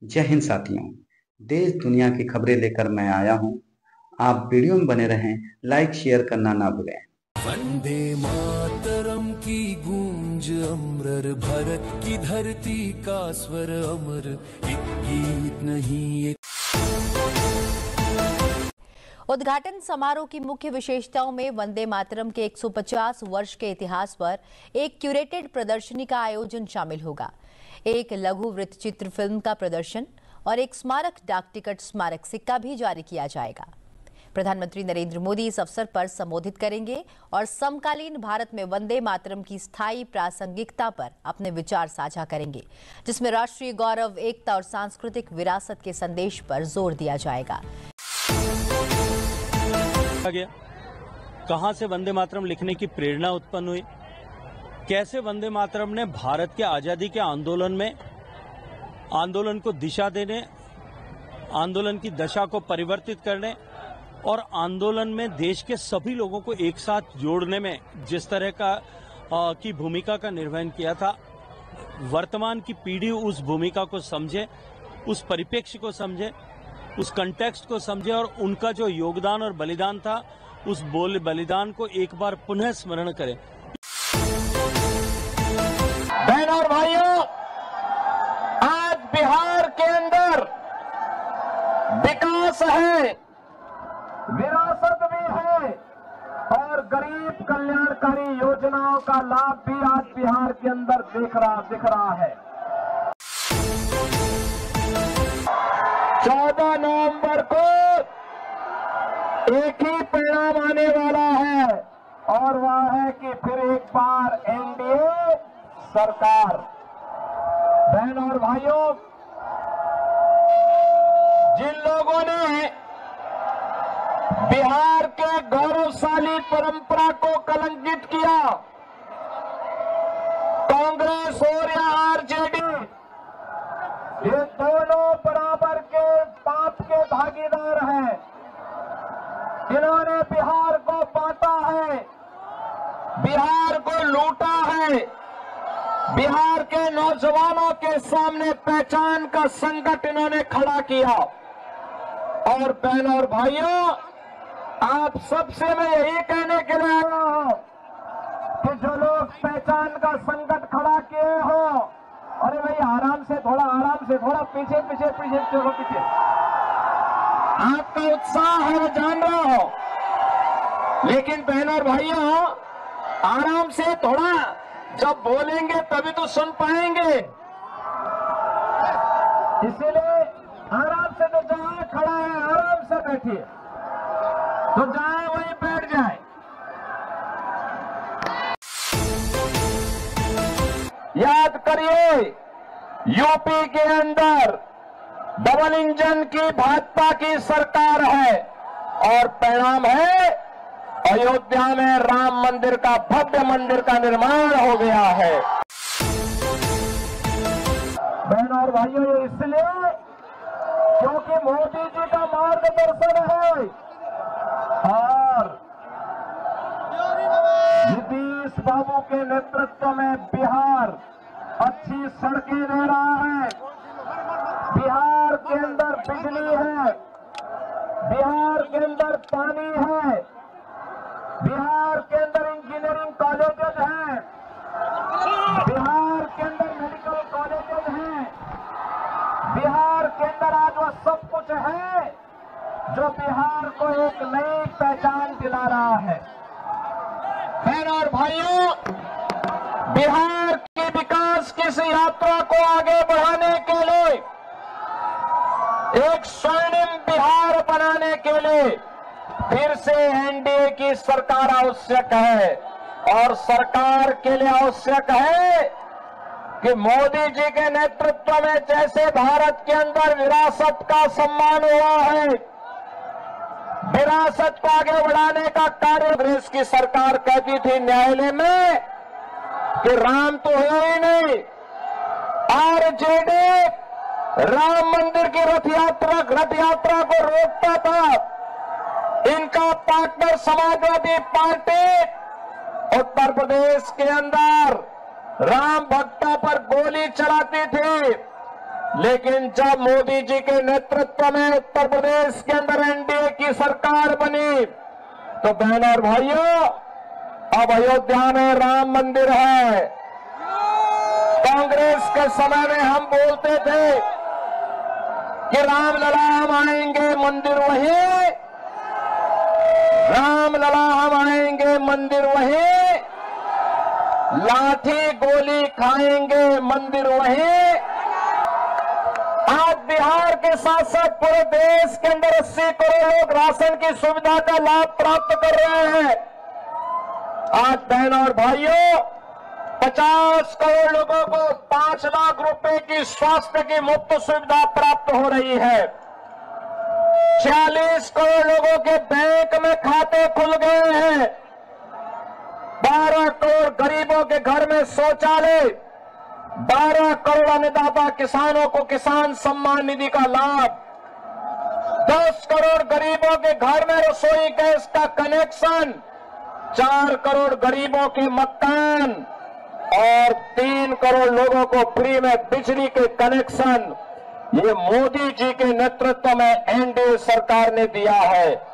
जय हिंद साथियों। देश दुनिया की खबरें लेकर मैं आया हूं। आप वीडियो में बने रहें, लाइक शेयर करना ना भूलें। वंदे मातरम की गूंज अमर, भारत की धरती का स्वर अमर, एक गीत नहीं एक। उद्घाटन समारोह की मुख्य विशेषताओं में वंदे मातरम के 150 वर्ष के इतिहास पर एक क्यूरेटेड प्रदर्शनी का आयोजन शामिल होगा। एक लघु वृत्तचित्र फिल्म का प्रदर्शन और एक स्मारक डाक टिकट स्मारक सिक्का भी जारी किया जाएगा। प्रधानमंत्री नरेंद्र मोदी इस अवसर पर संबोधित करेंगे और समकालीन भारत में वंदे मातरम की स्थायी प्रासंगिकता पर अपने विचार साझा करेंगे, जिसमें राष्ट्रीय गौरव, एकता और सांस्कृतिक विरासत के संदेश पर जोर दिया जाएगा। कहां से वंदे मातरम लिखने की प्रेरणा उत्पन्न हुई, कैसे वंदे मातरम ने भारत के आजादी के आंदोलन को दिशा देने, आंदोलन की दशा को परिवर्तित करने और आंदोलन में देश के सभी लोगों को एक साथ जोड़ने में जिस तरह की भूमिका का निर्वहन किया था। वर्तमान की पीढ़ी उस भूमिका को समझे, उस परिप्रेक्ष्य को समझे, उस कंटेक्स्ट को समझे और उनका जो योगदान और बलिदान था, उस बलिदान को एक बार पुनः स्मरण करें। बहन और भाइयों, आज बिहार के अंदर विकास है, विरासत भी है और गरीब कल्याणकारी योजनाओं का लाभ भी आज बिहार के अंदर दिख रहा है। 14 नवंबर को एक ही परिणाम आने वाला है और वह है कि फिर एक बार एनडीए सरकार। बहन और भाइयों, जिन लोगों ने बिहार के गौरवशाली परंपरा को कलंकित किया, कांग्रेस और या आरजेडी, ये दोनों बराबर के पाप के भागीदार हैं। इन्होंने बिहार को बांटा है, बिहार को लूटा है, बिहार के नौजवानों के सामने पहचान का संकट इन्होंने खड़ा किया। और बहन और भाइयों, आप सबसे मैं यही कहने के लिए आया हूं कि जो लोग पहचान का संकट खड़ा किए हो, अरे भाई आराम से थोड़ा पीछे चलो पीछे। आपका उत्साह है, मैं जान रहा हूं, लेकिन बहन और भाइयों आराम से थोड़ा, जब बोलेंगे तभी तो सुन पाएंगे। इसीलिए आराम से, तो जहां खड़ा है आराम से बैठिए, तो जाए वहीं बैठ जाए। याद करिए, यूपी के अंदर डबल इंजन की भाजपा की सरकार है और परिणाम है अयोध्या में राम मंदिर का, भव्य मंदिर का निर्माण हो गया है। बहन और भाइयों, ये इसलिए क्योंकि मोदी जी का मार्गदर्शन है और नीतीश बाबू के नेतृत्व में बिहार अच्छी सड़कें दे रहा है, बिहार के अंदर बिजली है, बिहार के अंदर पानी है, बिहार के अंदर इंजीनियरिंग कॉलेजेस हैं, बिहार के अंदर मेडिकल कॉलेजेस हैं, बिहार के अंदर आज वह सब कुछ है जो बिहार को एक नई पहचान दिला रहा है। बहन और भाइयों, बिहार के विकास की इस यात्रा को आगे बढ़ाने के लिए, एक स्वर्णिम बिहार बनाने के लिए फिर से एनडीए की सरकार आवश्यक है और सरकार के लिए आवश्यक है कि मोदी जी के नेतृत्व में जैसे भारत के अंदर विरासत का सम्मान हुआ है, विरासत को आगे बढ़ाने का कार्य। कांग्रेस की सरकार कहती थी न्यायालय में कि राम तो है ही नहीं, आरजेडी राम मंदिर की रथ यात्रा को रोकता था। इनका पार्टनर समाजवादी पार्टी उत्तर प्रदेश के अंदर राम भक्तों पर गोली चलाती थी लेकिन जब मोदी जी के नेतृत्व में उत्तर प्रदेश के अंदर एनडीए की सरकार बनी तो बहन और भाइयों, अब अयोध्या में राम मंदिर है। कांग्रेस के समय में हम बोलते थे कि रामलला हम आएंगे मंदिर वहीं, रामलला हम आएंगे मंदिर वहीं, लाठी गोली खाएंगे मंदिर वहीं। आज बिहार के साथ साथ पूरे देश के अंदर 80 करोड़ लोग राशन की सुविधा का लाभ प्राप्त कर रहे हैं। आज बहन और भाइयों, 50 करोड़ लोगों को 5 लाख रुपए की स्वास्थ्य की मुफ्त सुविधा प्राप्त हो रही है। 46 करोड़ लोगों के बैंक में खाते खुल गए हैं। 12 करोड़ गरीबों के घर में शौचालय, 12 करोड़ अन्नदाता किसानों को किसान सम्मान निधि का लाभ, 10 करोड़ गरीबों के घर में रसोई गैस का कनेक्शन, 4 करोड़ गरीबों के मकान और 3 करोड़ लोगों को फ्री में बिजली के कनेक्शन, ये मोदी जी के नेतृत्व में एनडीए सरकार ने दिया है।